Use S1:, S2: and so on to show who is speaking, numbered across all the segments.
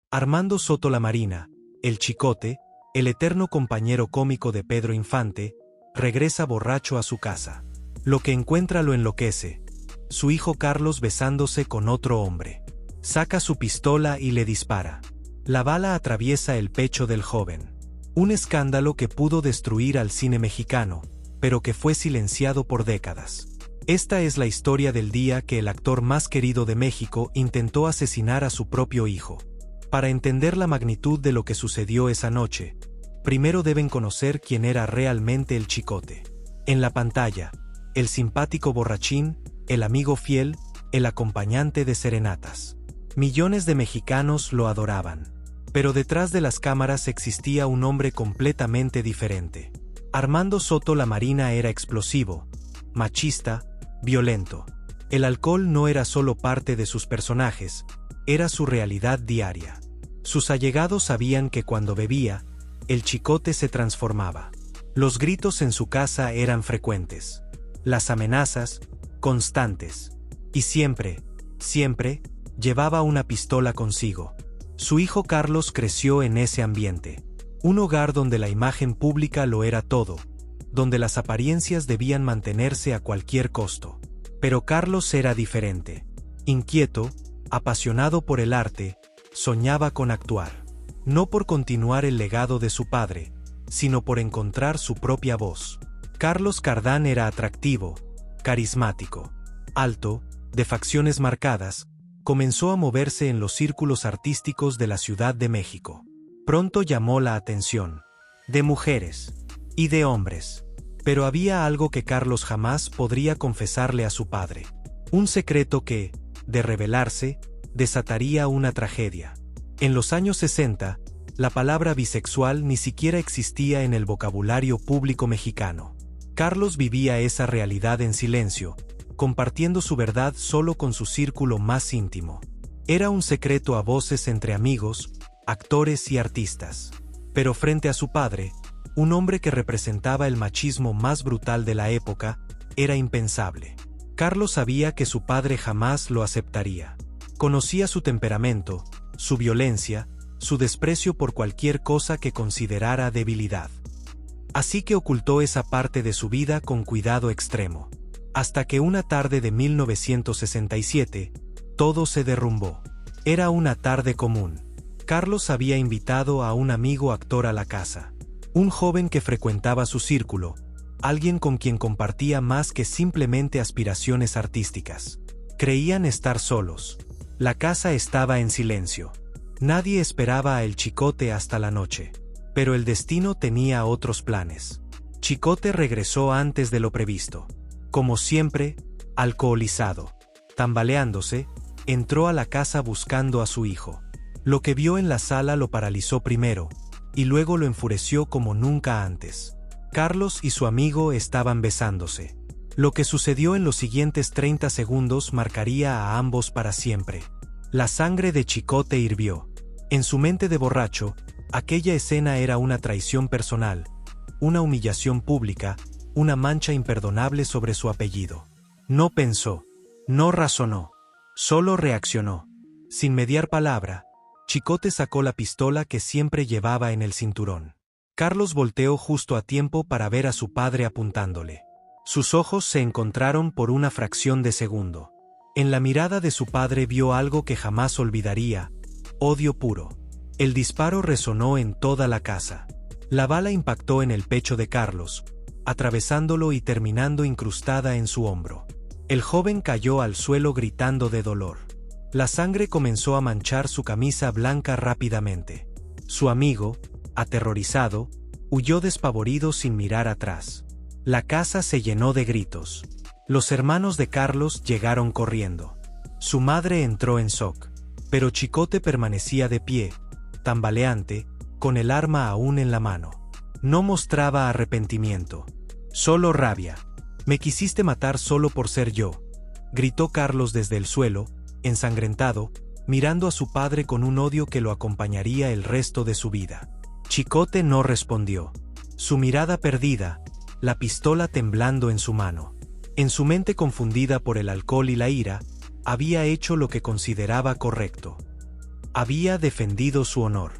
S1: Armando Soto Lamarina, el Chicote, el eterno compañero cómico de Pedro Infante, regresa borracho a su casa. Lo que encuentra lo enloquece. Su hijo Carlos besándose con otro hombre. Saca su pistola y le dispara. La bala atraviesa el pecho del joven. Un escándalo que pudo destruir al cine mexicano, pero que fue silenciado por décadas. Esta es la historia del día que el actor más querido de México intentó asesinar a su propio hijo. Para entender la magnitud de lo que sucedió esa noche, primero deben conocer quién era realmente el Chicote. En la pantalla, el simpático borrachín, el amigo fiel, el acompañante de serenatas. Millones de mexicanos lo adoraban. Pero detrás de las cámaras existía un hombre completamente diferente. Armando Soto Lamarina era explosivo, machista, violento. El alcohol no era solo parte de sus personajes, era su realidad diaria. Sus allegados sabían que cuando bebía, el Chicote se transformaba. Los gritos en su casa eran frecuentes. Las amenazas, constantes. Y siempre, llevaba una pistola consigo. Su hijo Carlos creció en ese ambiente. Un hogar donde la imagen pública lo era todo, donde las apariencias debían mantenerse a cualquier costo. Pero Carlos era diferente. Inquieto, apasionado por el arte, soñaba con actuar. No por continuar el legado de su padre, sino por encontrar su propia voz. Carlos Cardán era atractivo, carismático, alto, de facciones marcadas, comenzó a moverse en los círculos artísticos de la Ciudad de México. Pronto llamó la atención, de mujeres y de hombres. Pero había algo que Carlos jamás podría confesarle a su padre. Un secreto que, de revelarse, desataría una tragedia. En los años 60, la palabra bisexual ni siquiera existía en el vocabulario público mexicano. Carlos vivía esa realidad en silencio, compartiendo su verdad solo con su círculo más íntimo. Era un secreto a voces entre amigos, actores y artistas. Pero frente a su padre, un hombre que representaba el machismo más brutal de la época, era impensable. Carlos sabía que su padre jamás lo aceptaría. Conocía su temperamento, su violencia, su desprecio por cualquier cosa que considerara debilidad. Así que ocultó esa parte de su vida con cuidado extremo. Hasta que una tarde de 1967, todo se derrumbó. Era una tarde común. Carlos había invitado a un amigo actor a la casa. Un joven que frecuentaba su círculo, alguien con quien compartía más que simplemente aspiraciones artísticas. Creían estar solos. La casa estaba en silencio. Nadie esperaba a el Chicote hasta la noche. Pero el destino tenía otros planes. Chicote regresó antes de lo previsto. Como siempre, alcoholizado. Tambaleándose, entró a la casa buscando a su hijo. Lo que vio en la sala lo paralizó primero, y luego lo enfureció como nunca antes. Carlos y su amigo estaban besándose. Lo que sucedió en los siguientes 30 segundos marcaría a ambos para siempre. La sangre de Chicote hirvió. En su mente de borracho, aquella escena era una traición personal, una humillación pública, una mancha imperdonable sobre su apellido. No pensó, no razonó, solo reaccionó. Sin mediar palabra, Chicote sacó la pistola que siempre llevaba en el cinturón. Carlos volteó justo a tiempo para ver a su padre apuntándole. Sus ojos se encontraron por una fracción de segundo. En la mirada de su padre vio algo que jamás olvidaría: odio puro. El disparo resonó en toda la casa. La bala impactó en el pecho de Carlos, atravesándolo y terminando incrustada en su hombro. El joven cayó al suelo gritando de dolor. La sangre comenzó a manchar su camisa blanca rápidamente. Su amigo, aterrorizado, huyó despavorido sin mirar atrás. La casa se llenó de gritos. Los hermanos de Carlos llegaron corriendo. Su madre entró en shock, pero Chicote permanecía de pie, tambaleante, con el arma aún en la mano. No mostraba arrepentimiento, solo rabia. «Me quisiste matar solo por ser yo», gritó Carlos desde el suelo, ensangrentado, mirando a su padre con un odio que lo acompañaría el resto de su vida. Chicote no respondió. Su mirada perdida, la pistola temblando en su mano. En su mente confundida por el alcohol y la ira, había hecho lo que consideraba correcto. Había defendido su honor.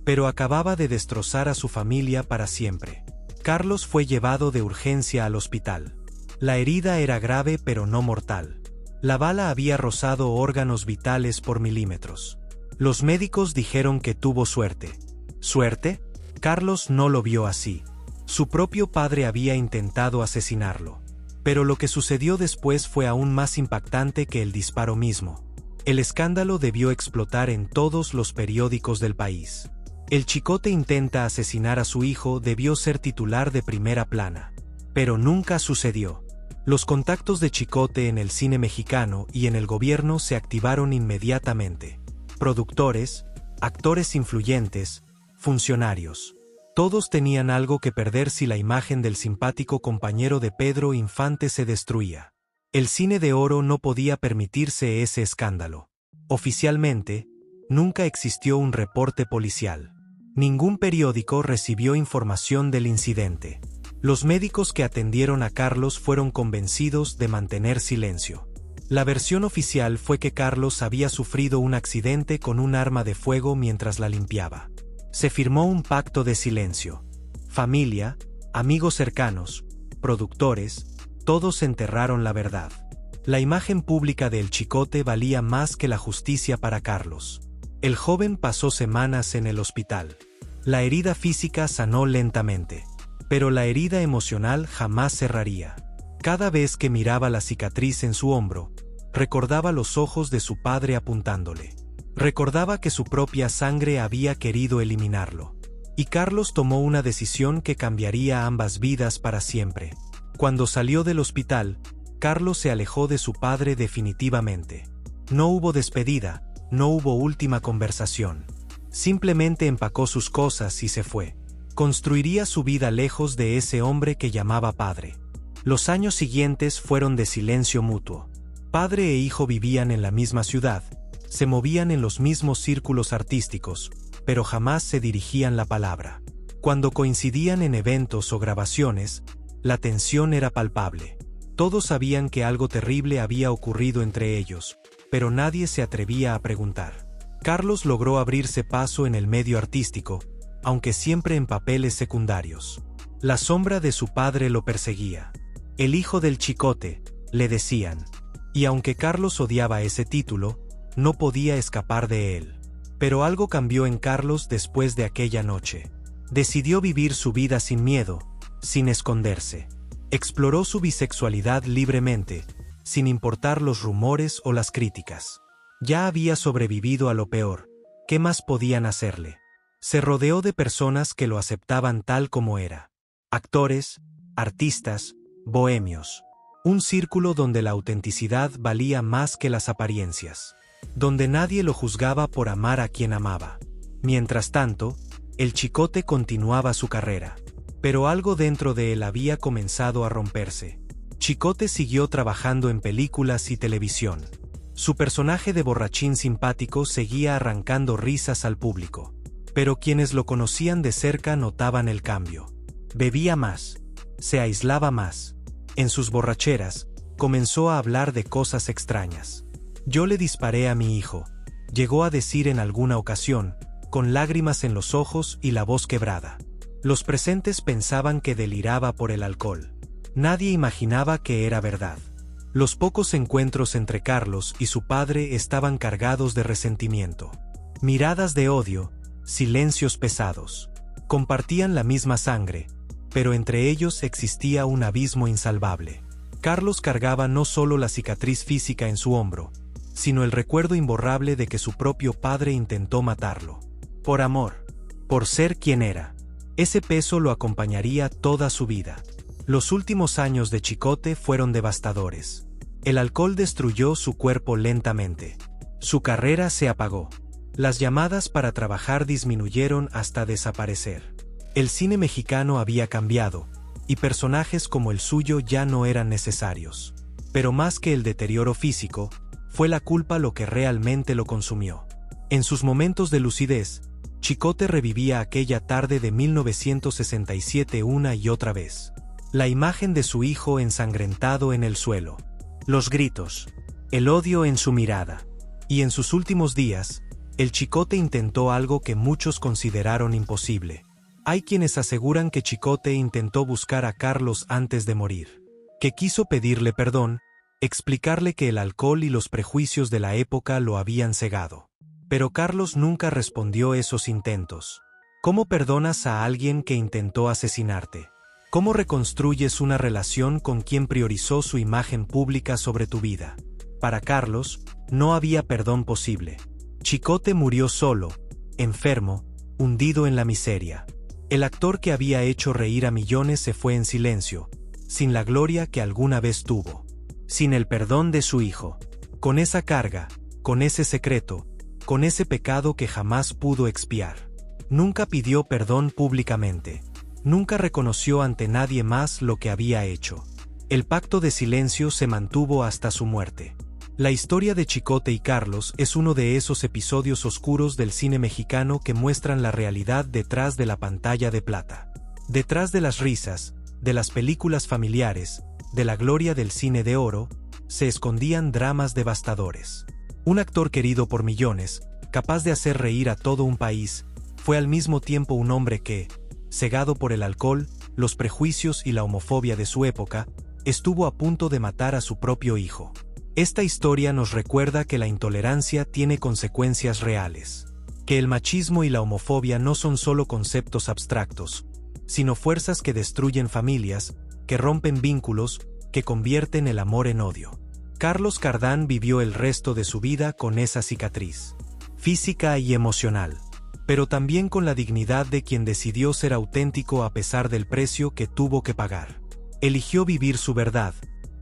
S1: Pero acababa de destrozar a su familia para siempre. Carlos fue llevado de urgencia al hospital. La herida era grave pero no mortal. La bala había rozado órganos vitales por milímetros. Los médicos dijeron que tuvo suerte. ¿Suerte? Carlos no lo vio así. Su propio padre había intentado asesinarlo. Pero lo que sucedió después fue aún más impactante que el disparo mismo. El escándalo debió explotar en todos los periódicos del país. El Chicote intenta asesinar a su hijo debió ser titular de primera plana. Pero nunca sucedió. Los contactos de Chicote en el cine mexicano y en el gobierno se activaron inmediatamente. Productores, actores influyentes, funcionarios. Todos tenían algo que perder si la imagen del simpático compañero de Pedro Infante se destruía. El cine de oro no podía permitirse ese escándalo. Oficialmente, nunca existió un reporte policial. Ningún periódico recibió información del incidente. Los médicos que atendieron a Carlos fueron convencidos de mantener silencio. La versión oficial fue que Carlos había sufrido un accidente con un arma de fuego mientras la limpiaba. Se firmó un pacto de silencio. Familia, amigos cercanos, productores, todos enterraron la verdad. La imagen pública del Chicote valía más que la justicia para Carlos. El joven pasó semanas en el hospital. La herida física sanó lentamente. Pero la herida emocional jamás cerraría. Cada vez que miraba la cicatriz en su hombro, recordaba los ojos de su padre apuntándole. Recordaba que su propia sangre había querido eliminarlo. Y Carlos tomó una decisión que cambiaría ambas vidas para siempre. Cuando salió del hospital, Carlos se alejó de su padre definitivamente. No hubo despedida, no hubo última conversación. Simplemente empacó sus cosas y se fue. Construiría su vida lejos de ese hombre que llamaba padre. Los años siguientes fueron de silencio mutuo. Padre e hijo vivían en la misma ciudad, se movían en los mismos círculos artísticos, pero jamás se dirigían la palabra. Cuando coincidían en eventos o grabaciones, la tensión era palpable. Todos sabían que algo terrible había ocurrido entre ellos, pero nadie se atrevía a preguntar. Carlos logró abrirse paso en el medio artístico, aunque siempre en papeles secundarios. La sombra de su padre lo perseguía. El hijo del Chicote, le decían. Y aunque Carlos odiaba ese título, no podía escapar de él. Pero algo cambió en Carlos después de aquella noche. Decidió vivir su vida sin miedo, sin esconderse. Exploró su bisexualidad libremente, sin importar los rumores o las críticas. Ya había sobrevivido a lo peor. ¿Qué más podían hacerle? Se rodeó de personas que lo aceptaban tal como era. Actores, artistas, bohemios. Un círculo donde la autenticidad valía más que las apariencias. Donde nadie lo juzgaba por amar a quien amaba. Mientras tanto, el Chicote continuaba su carrera. Pero algo dentro de él había comenzado a romperse. Chicote siguió trabajando en películas y televisión. Su personaje de borrachín simpático seguía arrancando risas al público. Pero quienes lo conocían de cerca notaban el cambio. Bebía más. Se aislaba más. En sus borracheras, comenzó a hablar de cosas extrañas. Yo le disparé a mi hijo, llegó a decir en alguna ocasión, con lágrimas en los ojos y la voz quebrada. Los presentes pensaban que deliraba por el alcohol. Nadie imaginaba que era verdad. Los pocos encuentros entre Carlos y su padre estaban cargados de resentimiento. Miradas de odio, silencios pesados. Compartían la misma sangre, pero entre ellos existía un abismo insalvable. Carlos cargaba no solo la cicatriz física en su hombro, sino el recuerdo imborrable de que su propio padre intentó matarlo. Por amor, por ser quien era. Ese peso lo acompañaría toda su vida. Los últimos años de Chicote fueron devastadores. El alcohol destruyó su cuerpo lentamente. Su carrera se apagó. Las llamadas para trabajar disminuyeron hasta desaparecer. El cine mexicano había cambiado, y personajes como el suyo ya no eran necesarios. Pero más que el deterioro físico, fue la culpa lo que realmente lo consumió. En sus momentos de lucidez, Chicote revivía aquella tarde de 1967 una y otra vez. La imagen de su hijo ensangrentado en el suelo. Los gritos. El odio en su mirada. Y en sus últimos días, El Chicote intentó algo que muchos consideraron imposible. Hay quienes aseguran que Chicote intentó buscar a Carlos antes de morir, que quiso pedirle perdón, explicarle que el alcohol y los prejuicios de la época lo habían cegado. Pero Carlos nunca respondió esos intentos. ¿Cómo perdonas a alguien que intentó asesinarte? ¿Cómo reconstruyes una relación con quien priorizó su imagen pública sobre tu vida? Para Carlos, no había perdón posible. Chicote murió solo, enfermo, hundido en la miseria. El actor que había hecho reír a millones se fue en silencio, sin la gloria que alguna vez tuvo, sin el perdón de su hijo, con esa carga, con ese secreto, con ese pecado que jamás pudo expiar. Nunca pidió perdón públicamente, nunca reconoció ante nadie más lo que había hecho. El pacto de silencio se mantuvo hasta su muerte. La historia de Chicote y Carlos es uno de esos episodios oscuros del cine mexicano que muestran la realidad detrás de la pantalla de plata. Detrás de las risas, de las películas familiares, de la gloria del cine de oro, se escondían dramas devastadores. Un actor querido por millones, capaz de hacer reír a todo un país, fue al mismo tiempo un hombre que, cegado por el alcohol, los prejuicios y la homofobia de su época, estuvo a punto de matar a su propio hijo. Esta historia nos recuerda que la intolerancia tiene consecuencias reales, que el machismo y la homofobia no son solo conceptos abstractos, sino fuerzas que destruyen familias, que rompen vínculos, que convierten el amor en odio. Carlos Cardán vivió el resto de su vida con esa cicatriz, física y emocional, pero también con la dignidad de quien decidió ser auténtico a pesar del precio que tuvo que pagar. Eligió vivir su verdad,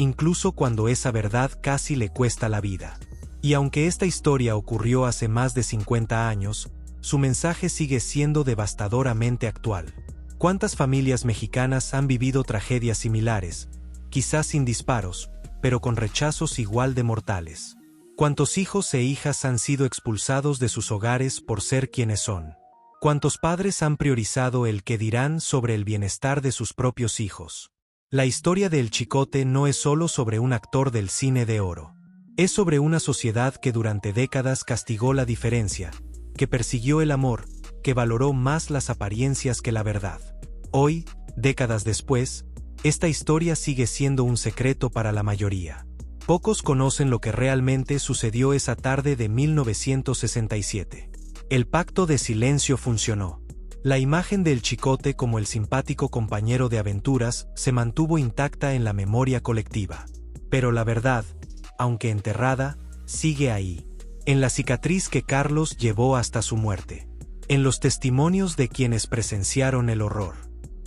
S1: incluso cuando esa verdad casi le cuesta la vida. Y aunque esta historia ocurrió hace más de 50 años, su mensaje sigue siendo devastadoramente actual. ¿Cuántas familias mexicanas han vivido tragedias similares, quizás sin disparos, pero con rechazos igual de mortales? ¿Cuántos hijos e hijas han sido expulsados de sus hogares por ser quienes son? ¿Cuántos padres han priorizado el qué dirán sobre el bienestar de sus propios hijos? La historia de El Chicote no es solo sobre un actor del cine de oro. Es sobre una sociedad que durante décadas castigó la diferencia, que persiguió el amor, que valoró más las apariencias que la verdad. Hoy, décadas después, esta historia sigue siendo un secreto para la mayoría. Pocos conocen lo que realmente sucedió esa tarde de 1967. El pacto de silencio funcionó. La imagen de El Chicote como el simpático compañero de aventuras se mantuvo intacta en la memoria colectiva. Pero la verdad, aunque enterrada, sigue ahí, en la cicatriz que Carlos llevó hasta su muerte, en los testimonios de quienes presenciaron el horror,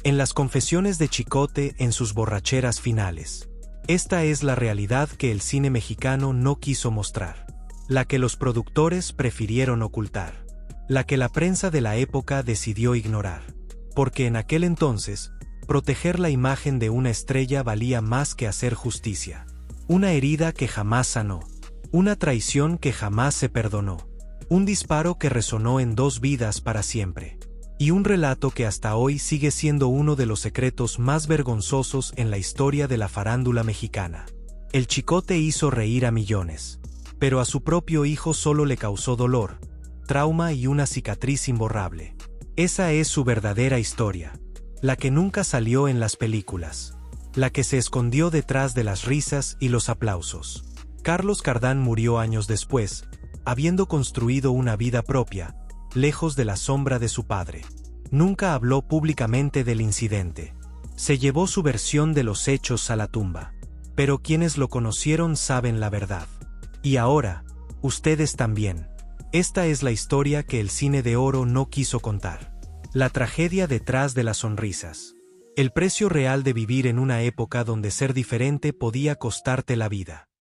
S1: en las confesiones de Chicote en sus borracheras finales. Esta es la realidad que el cine mexicano no quiso mostrar, la que los productores prefirieron ocultar, la que la prensa de la época decidió ignorar, porque en aquel entonces, proteger la imagen de una estrella valía más que hacer justicia. Una herida que jamás sanó, una traición que jamás se perdonó, un disparo que resonó en dos vidas para siempre, y un relato que hasta hoy sigue siendo uno de los secretos más vergonzosos en la historia de la farándula mexicana. El Chicote hizo reír a millones, pero a su propio hijo solo le causó dolor, trauma y una cicatriz imborrable. Esa es su verdadera historia, la que nunca salió en las películas, la que se escondió detrás de las risas y los aplausos. Carlos Cardán murió años después, habiendo construido una vida propia, lejos de la sombra de su padre. Nunca habló públicamente del incidente. Se llevó su versión de los hechos a la tumba. Pero quienes lo conocieron saben la verdad. Y ahora, ustedes también. Esta es la historia que el cine de oro no quiso contar. La tragedia detrás de las sonrisas. El precio real de vivir en una época donde ser diferente podía costarte la vida.